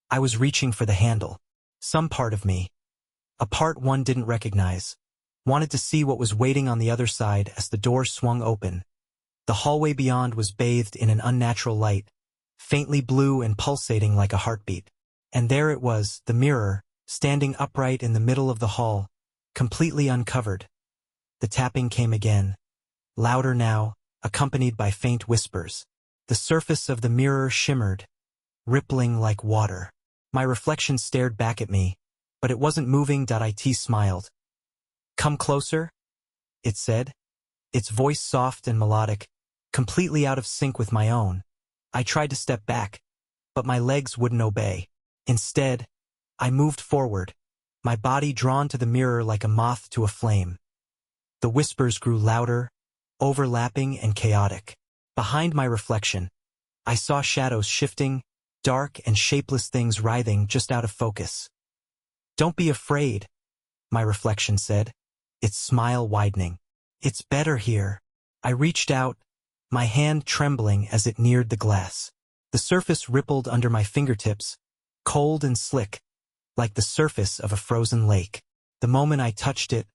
I was reaching for the handle. Some part of me, a part one didn't recognize, wanted to see what was waiting on the other side as the door swung open. The hallway beyond was bathed in an unnatural light, faintly blue and pulsating like a heartbeat. And there it was, the mirror, standing upright in the middle of the hall, completely uncovered. The tapping came again, louder now, accompanied by faint whispers. The surface of the mirror shimmered, rippling like water. My reflection stared back at me, but it wasn't moving. It smiled. "Come closer," it said, its voice soft and melodic, completely out of sync with my own. I tried to step back, but my legs wouldn't obey. Instead, I moved forward, my body drawn to the mirror like a moth to a flame. The whispers grew louder, overlapping and chaotic. Behind my reflection, I saw shadows shifting, dark and shapeless things writhing just out of focus. "Don't be afraid," my reflection said, its smile widening. "It's better here." I reached out, my hand trembling as it neared the glass. The surface rippled under my fingertips, cold and slick, like the surface of a frozen lake. The moment I touched it,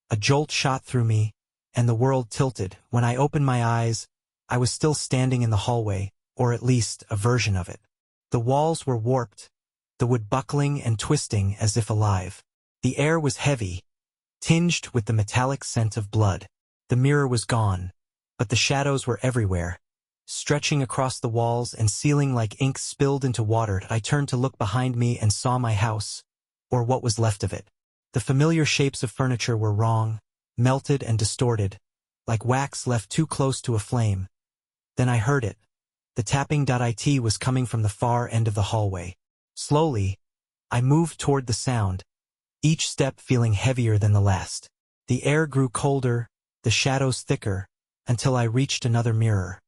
a jolt shot through me, and the world tilted. When I opened my eyes, I was still standing in the hallway, or at least a version of it. The walls were warped, the wood buckling and twisting as if alive. The air was heavy, tinged with the metallic scent of blood. The mirror was gone, but the shadows were everywhere, stretching across the walls and ceiling like ink spilled into water. I turned to look behind me and saw my house, or what was left of it. The familiar shapes of furniture were wrong, melted and distorted, like wax left too close to a flame. Then I heard it. The tapping. It was coming from the far end of the hallway. Slowly, I moved toward the sound, each step feeling heavier than the last. The air grew colder, the shadows thicker, until I reached another mirror.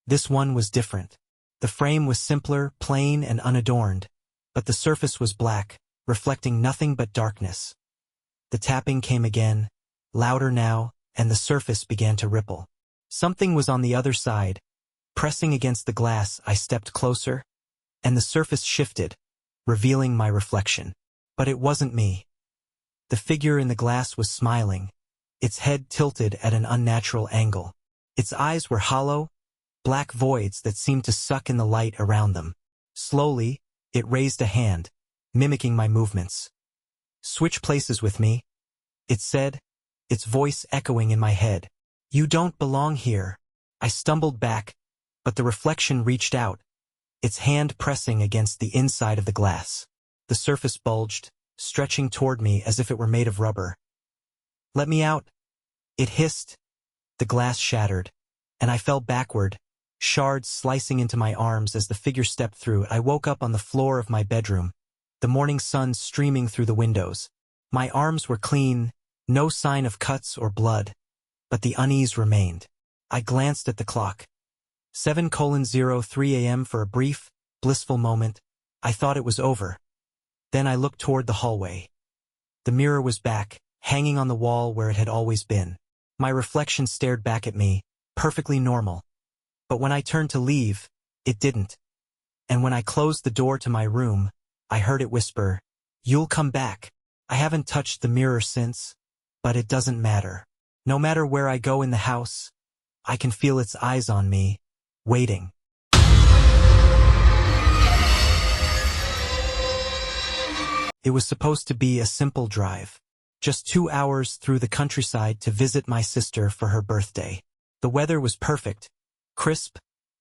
This one was different. The frame was simpler, plain, and unadorned, but the surface was black, reflecting nothing but darkness. The tapping came again, louder now, and the surface began to ripple. Something was on the other side. Pressing against the glass, I stepped closer, and the surface shifted, revealing my reflection. But it wasn't me. The figure in the glass was smiling, its head tilted at an unnatural angle. Its eyes were hollow, black voids that seemed to suck in the light around them. Slowly, it raised a hand, mimicking my movements. "Switch places with me," it said, its voice echoing in my head. "You don't belong here." I stumbled back, but the reflection reached out, its hand pressing against the inside of the glass. The surface bulged, stretching toward me as if it were made of rubber. "Let me out," it hissed. The glass shattered, and I fell backward, shards slicing into my arms as the figure stepped through. I woke up on the floor of my bedroom, the morning sun streaming through the windows. My arms were clean, no sign of cuts or blood, but the unease remained. I glanced at the clock. 7:03 a.m. For a brief, blissful moment, I thought it was over. Then I looked toward the hallway. The mirror was back, hanging on the wall where it had always been. My reflection stared back at me, perfectly normal. But when I turned to leave, it didn't. And when I closed the door to my room, I heard it whisper, "You'll come back." I haven't touched the mirror since, but it doesn't matter. No matter where I go in the house, I can feel its eyes on me, waiting. It was supposed to be a simple drive. Just 2 hours through the countryside to visit my sister for her birthday. The weather was perfect. Crisp,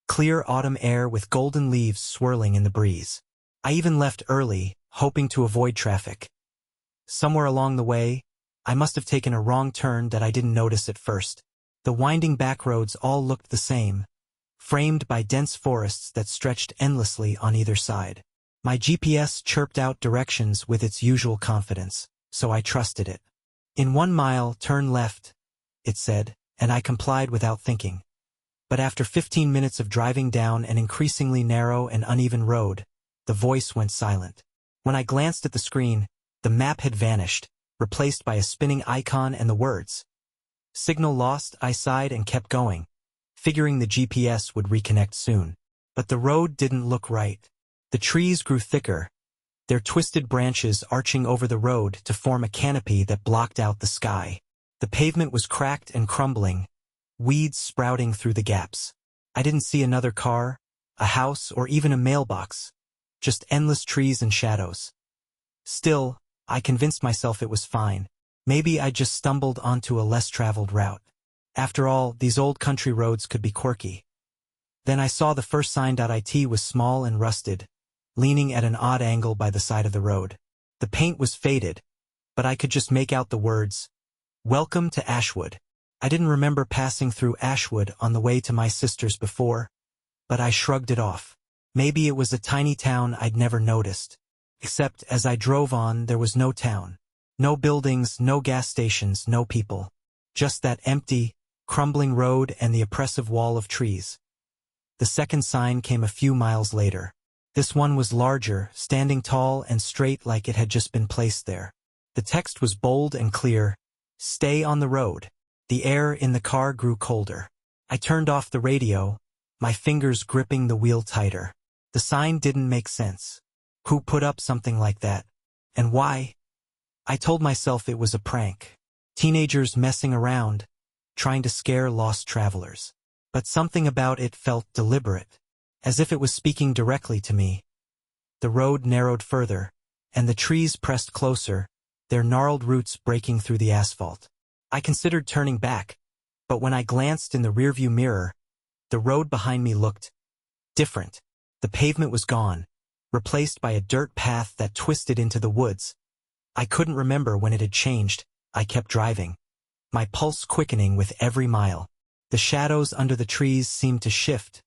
clear autumn air with golden leaves swirling in the breeze. I even left early, hoping to avoid traffic. Somewhere along the way, I must have taken a wrong turn that I didn't notice at first. The winding back roads all looked the same, framed by dense forests that stretched endlessly on either side. My GPS chirped out directions with its usual confidence, so I trusted it. "In 1 mile, turn left," it said, and I complied without thinking. But after 15 minutes of driving down an increasingly narrow and uneven road, the voice went silent. When I glanced at the screen, the map had vanished, replaced by a spinning icon and the words, "Signal lost." I sighed and kept going, figuring the GPS would reconnect soon. But the road didn't look right. The trees grew thicker, their twisted branches arching over the road to form a canopy that blocked out the sky. The pavement was cracked and crumbling, weeds sprouting through the gaps. I didn't see another car, a house, or even a mailbox, just endless trees and shadows. Still, I convinced myself it was fine. Maybe I just stumbled onto a less-traveled route. After all, these old country roads could be quirky. Then I saw the first sign. It was small and rusted, leaning at an odd angle by the side of the road. The paint was faded, but I could just make out the words, "Welcome to Ashwood." I didn't remember passing through Ashwood on the way to my sister's before, but I shrugged it off. Maybe it was a tiny town I'd never noticed. Except as I drove on, there was no town. No buildings, no gas stations, no people. Just that empty, crumbling road and the oppressive wall of trees. The second sign came a few miles later. This one was larger, standing tall and straight like it had just been placed there. The text was bold and clear, "Stay on the road." The air in the car grew colder. I turned off the radio, my fingers gripping the wheel tighter. The sign didn't make sense. Who put up something like that? And why? I told myself it was a prank. Teenagers messing around, trying to scare lost travelers. But something about it felt deliberate, as if it was speaking directly to me. The road narrowed further, and the trees pressed closer, their gnarled roots breaking through the asphalt. I considered turning back, but when I glanced in the rearview mirror, the road behind me looked different. The pavement was gone, replaced by a dirt path that twisted into the woods. I couldn't remember when it had changed. I kept driving, my pulse quickening with every mile. The shadows under the trees seemed to shift,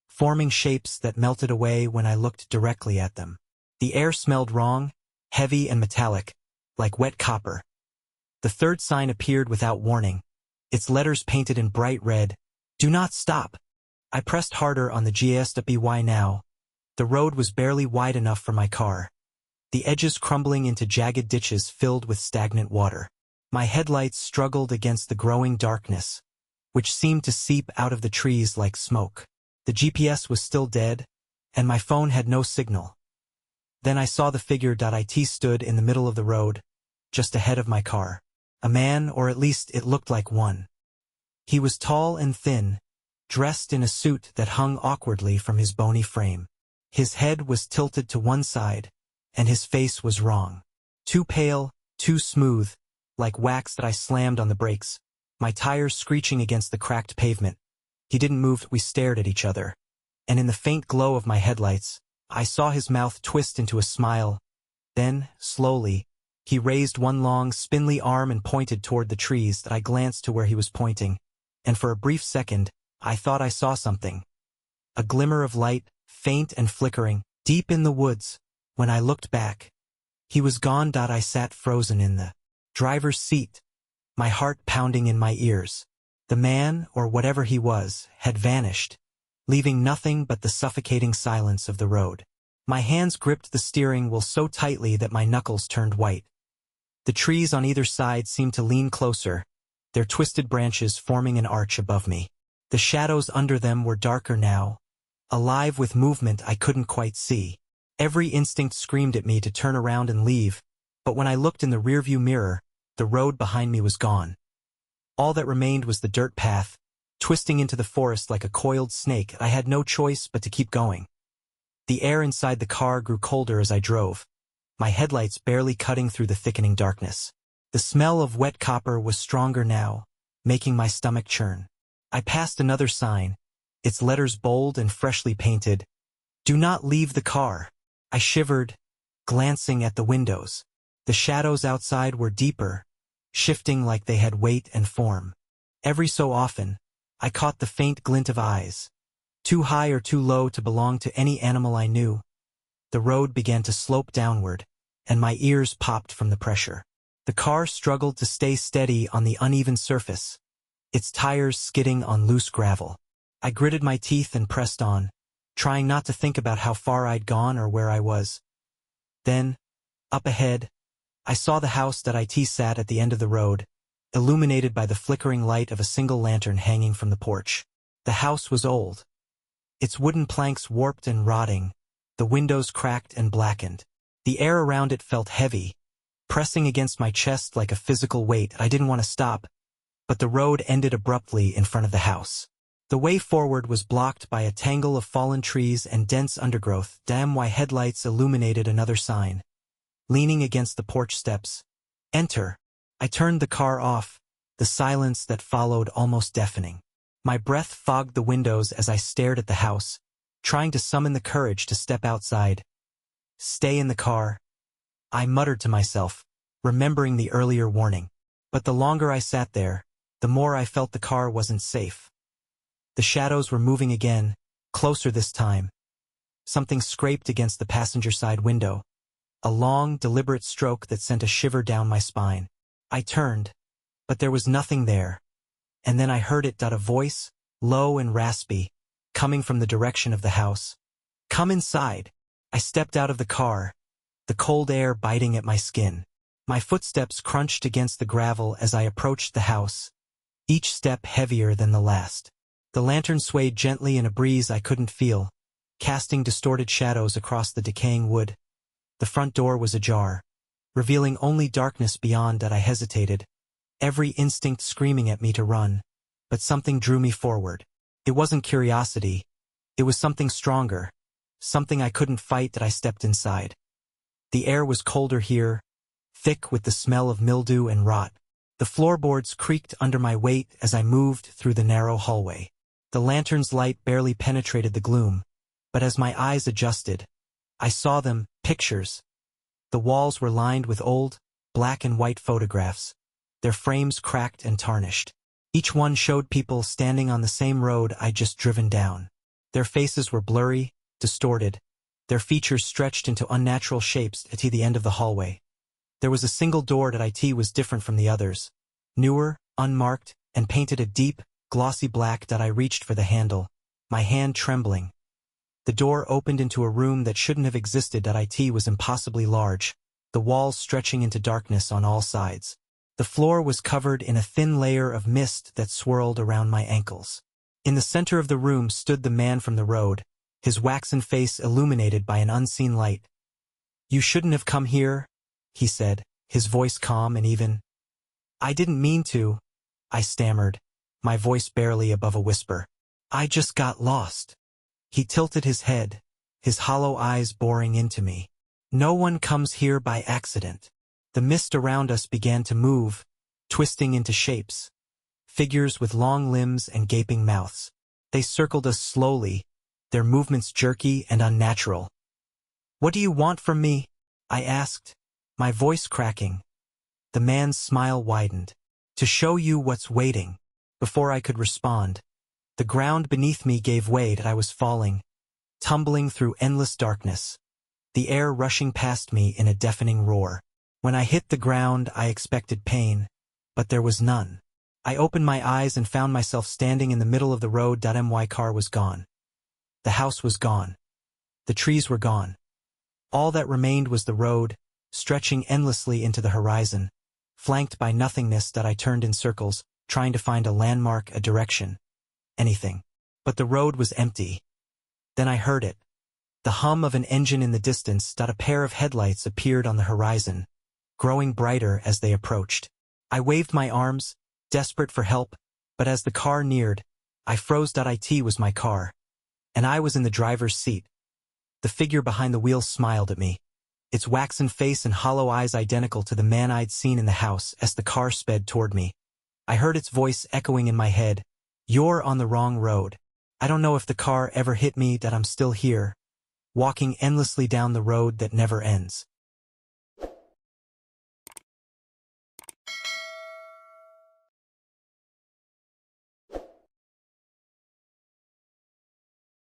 forming shapes that melted away when I looked directly at them. The air smelled wrong, heavy and metallic, like wet copper. The third sign appeared without warning, its letters painted in bright red, "Do not stop." I pressed harder on the gas. Now. The road was barely wide enough for my car, the edges crumbling into jagged ditches filled with stagnant water. My headlights struggled against the growing darkness, which seemed to seep out of the trees like smoke. The GPS was still dead, and my phone had no signal. Then I saw the figure. It stood in the middle of the road, just ahead of my car. A man, or at least it looked like one. He was tall and thin, dressed in a suit that hung awkwardly from his bony frame. His head was tilted to one side, and his face was wrong. Too pale, too smooth, like wax that I slammed on the brakes, my tires screeching against the cracked pavement. He didn't move. We stared at each other, and in the faint glow of my headlights, I saw his mouth twist into a smile. Then, slowly, he raised one long, spindly arm and pointed toward the trees. I glanced to where he was pointing, and for a brief second, I thought I saw something. A glimmer of light, faint and flickering, deep in the woods. When I looked back, he was gone. I sat frozen in the driver's seat, my heart pounding in my ears. The man, or whatever he was, had vanished, leaving nothing but the suffocating silence of the road. My hands gripped the steering wheel so tightly that my knuckles turned white. The trees on either side seemed to lean closer, their twisted branches forming an arch above me. The shadows under them were darker now, alive with movement I couldn't quite see. Every instinct screamed at me to turn around and leave, but when I looked in the rearview mirror, the road behind me was gone. All that remained was the dirt path, twisting into the forest like a coiled snake. I had no choice but to keep going. The air inside the car grew colder as I drove, my headlights barely cutting through the thickening darkness. The smell of wet copper was stronger now, making my stomach churn. I passed another sign, its letters bold and freshly painted, "Do not leave the car." I shivered, glancing at the windows. The shadows outside were deeper, shifting like they had weight and form. Every so often, I caught the faint glint of eyes, too high or too low to belong to any animal I knew. The road began to slope downward, and my ears popped from the pressure. The car struggled to stay steady on the uneven surface, its tires skidding on loose gravel. I gritted my teeth and pressed on, trying not to think about how far I'd gone or where I was. Then, up ahead, I saw the house that it sat at the end of the road, illuminated by the flickering light of a single lantern hanging from the porch. The house was old, its wooden planks warped and rotting, the windows cracked and blackened. The air around it felt heavy, pressing against my chest like a physical weight. I didn't want to stop, but the road ended abruptly in front of the house. The way forward was blocked by a tangle of fallen trees and dense undergrowth. My headlights illuminated another sign, leaning against the porch steps. "Enter." I turned the car off, the silence that followed almost deafening. My breath fogged the windows as I stared at the house, trying to summon the courage to step outside. "Stay in the car," I muttered to myself, remembering the earlier warning. But the longer I sat there, the more I felt the car wasn't safe. The shadows were moving again, closer this time. Something scraped against the passenger side window, a long, deliberate stroke that sent a shiver down my spine. I turned, but there was nothing there. And then I heard it. A voice, low and raspy, coming from the direction of the house. "Come inside." I stepped out of the car, the cold air biting at my skin. My footsteps crunched against the gravel as I approached the house, each step heavier than the last. The lantern swayed gently in a breeze I couldn't feel, casting distorted shadows across the decaying wood. The front door was ajar, revealing only darkness beyond that. I hesitated, every instinct screaming at me to run, but something drew me forward. It wasn't curiosity, it was something stronger, something I couldn't fight. That I stepped inside. The air was colder here, thick with the smell of mildew and rot. The floorboards creaked under my weight as I moved through the narrow hallway. The lantern's light barely penetrated the gloom, but as my eyes adjusted, I saw them, pictures. The walls were lined with old, black and white photographs, their frames cracked and tarnished. Each one showed people standing on the same road I'd just driven down. Their faces were blurry, distorted, their features stretched into unnatural shapes at the end of the hallway. There was a single door that was different from the others, newer, unmarked, and painted a deep, glossy black. That I reached for the handle, my hand trembling. The door opened into a room that shouldn't have existed. That was impossibly large, the walls stretching into darkness on all sides. The floor was covered in a thin layer of mist that swirled around my ankles. In the center of the room stood the man from the road, his waxen face illuminated by an unseen light. "You shouldn't have come here," he said, his voice calm and even. "I didn't mean to," I stammered, my voice barely above a whisper. "I just got lost." He tilted his head, his hollow eyes boring into me. "No one comes here by accident." The mist around us began to move, twisting into shapes. Figures with long limbs and gaping mouths. They circled us slowly, their movements jerky and unnatural. "What do you want from me?" I asked, my voice cracking. The man's smile widened. "To show you what's waiting." Before I could respond, the ground beneath me gave way. That I was falling, tumbling through endless darkness, the air rushing past me in a deafening roar. When I hit the ground, I expected pain, but there was none. I opened my eyes and found myself standing in the middle of the road. My car was gone. The house was gone. The trees were gone. All that remained was the road, stretching endlessly into the horizon, flanked by nothingness. That I turned in circles, trying to find a landmark, a direction, anything. But the road was empty. Then I heard it. The hum of an engine in the distance. A pair of headlights appeared on the horizon, growing brighter as they approached. I waved my arms, desperate for help, but as the car neared, I froze. It was my car, and I was in the driver's seat. The figure behind the wheel smiled at me, its waxen face and hollow eyes identical to the man I'd seen in the house. As the car sped toward me, I heard its voice echoing in my head. "You're on the wrong road." I don't know if the car ever hit me that I'm still here, walking endlessly down the road that never ends.